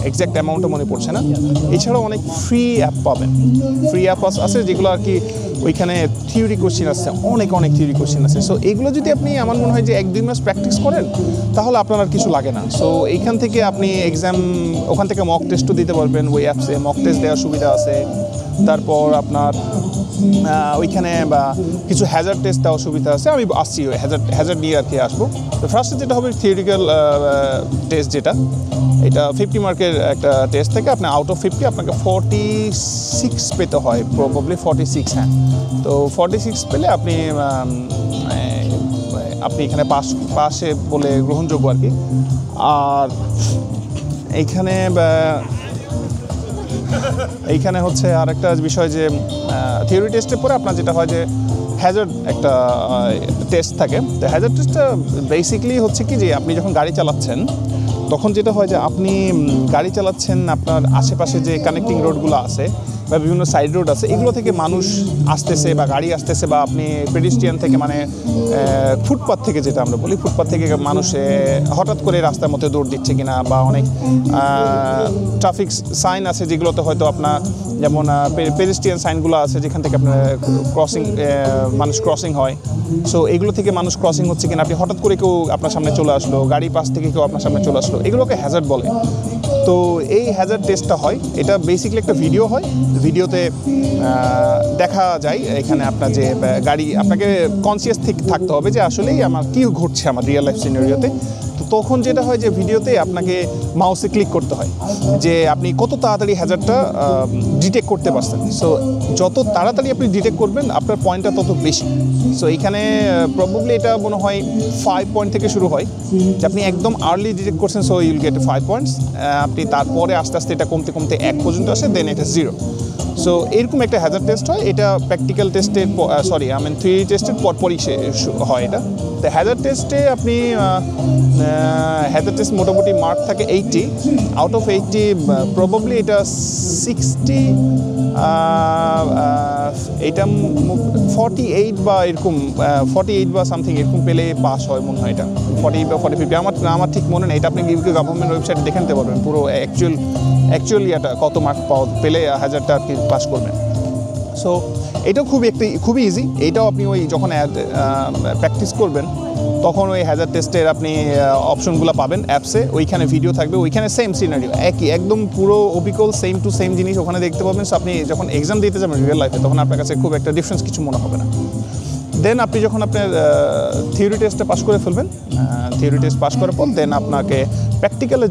Exact অ্যামাউন্টও মনে পড়ছে না। এছাড়াও অনেক ফ্রি অ্যাপ পাবেন, ফ্রি অ্যাপ আছে যেগুলো আর কি ওইখানে থিওরি কোশ্চেন আছে, অনেক থিওরি কোশ্চেন আছে। সো এইগুলো যদি আপনি আমার মনে হয় যে 1-2 মাস প্র্যাকটিস করেন তাহলে আপনার আর কিছু লাগে না। সো এইখান থেকে আপনি এক্সাম ওখান থেকে মক টেস্টও দিতে পারবেন, ওই অ্যাপসে মক টেস্ট দেওয়ার সুবিধা আছে। তারপর আপনার ওইখানে বা কিছু হ্যাজার্ড টেস্ট দেওয়ার সুবিধা আছে। আমি আসছি ওই হ্যাজার্ড নিয়ে আর কি আসবো। তো ফার্স্টে যেটা হবে থিওরিক্যাল টেস্ট, যেটা এটা 50 মার্কের একটা টেস্ট থেকে আপনি আউট অফ 50 আপনাকে 46 পেতে হয়, প্রবাবলি 46। হ্যাঁ, তো 46 পেলে আপনি এখানে পাশে বলে গ্রহণযোগ্য আর কি। আর এইখানে হচ্ছে আরেকটা বিষয় যে থিওরি টেস্টের পরে আপনার যেটা হয় যে হ্যাজার্ড একটা টেস্ট থাকে। তো হ্যাজার্ড টেস্টটা বেসিক্যালি হচ্ছে কি যে আপনি যখন গাড়ি চালাচ্ছেন তখন যেটা হয় যে আপনি গাড়ি চালাচ্ছেন, আপনার আশেপাশে যে কানেক্টিং রোডগুলো আছে বা বিভিন্ন সাইড রোড আছে, এগুলো থেকে মানুষ আসতেছে বা গাড়ি আসতেছে, বা আপনি পেডিস্ট্রিয়ান থেকে মানে ফুটপাথ থেকে, যেটা আমরা বলি ফুটপাথ থেকে মানুষ হঠাৎ করে রাস্তার মধ্যে দৌড় দিচ্ছে কিনা, বা অনেক ট্রাফিক সাইন আছে যেগুলোতে হয়তো আপনার যেমন পেডিস্ট্রিয়ান সাইনগুলো আছে যেখান থেকে আপনার মানুষ ক্রসিং হয়। সো এগুলো থেকে মানুষ ক্রসিং হচ্ছে কিনা, আপনি হঠাৎ করে কেউ আপনার সামনে চলে আসলো, গাড়ির পাশ থেকে কেউ আপনার সামনে চলে আসলো, এগুলোকে হ্যাজার্ড বলে। তো এই হ্যাজার্ড টেস্টটা হয়, এটা বেসিক্যালি একটা ভিডিও হয়। ভিডিওতে দেখা যায় এখানে আপনার যে গাড়ি, আপনাকে কনসিয়াস থাকতে হবে যে আসলেই আমার কী ঘটছে আমার রিয়েল লাইফ সিনারিওতে। তো তখন যেটা হয় যে ভিডিওতে আপনাকে মাউসে ক্লিক করতে হয় যে আপনি কত তাড়াতাড়ি হ্যাজার্ডটা ডিটেক্ট করতে পারছেন। সো যত তাড়াতাড়ি আপনি ডিটেক্ট করবেন আপনার পয়েন্টটা তত বেশি। সো এইখানে প্রবাবলি এটা মনে হয় 5 পয়েন্ট থেকে শুরু হয়, যে আপনি একদম আর্লি ডিটেক্ট করছেন, সো ইউল গেট 5 পয়েন্টস। আপনি তারপরে আস্তে আস্তে এটা কমতে 1 পর্যন্ত আসে, দেন এটা 0। সো এরকম একটা হ্যাজার্ড টেস্ট হয়। এটা প্র্যাকটিক্যাল টেস্টের থিওরি টেস্টের পরপরই হয় এটা। তো হ্যাজার্ড টেস্টে আপনি হ্যাজার্ড টেস্ট মোটামুটি মার্ক থাকে 80 আউট অফ 80, প্রবাবলি এটা 60, এটা 48 বা এরকম 48 বা সামথিং এরকম পেলে পাস হয় মনে হয়। এটা 40 বা 45 আমার ঠিক মনে নেই। এটা আপনি ইউকে গভর্নমেন্ট ওয়েবসাইটে দেখে নিতে পারবেন পুরো অ্যাকচুয়ালি এটা কত মার্ক পেলে হ্যাজার্ডটা আর কি পাস করবেন। সো এটাও খুবই ইজি। এইটাও আপনি ওই যখন প্র্যাকটিস করবেন তখন ওই হ্যাজার্ড টেস্টের আপনি অপশনগুলো পাবেন অ্যাপসে, ওইখানে ভিডিও থাকবে, ওইখানে সেম সিনারিও একদম পুরো অবিকল সেম টু সেম জিনিস ওখানে দেখতে পাবেন। সো আপনি যখন এক্সাম দিতে যাবেন রিয়েল লাইফে তখন আপনার কাছে খুব একটা ডিফারেন্স কিছু মনে হবে না। দেন আপনি যখন আপনার থিওরি টেস্টে পাস করে ফেলবেন, থিওরি টেস্ট পাস করার পর দেন আপনাকে প্র্যাকটিক্যালের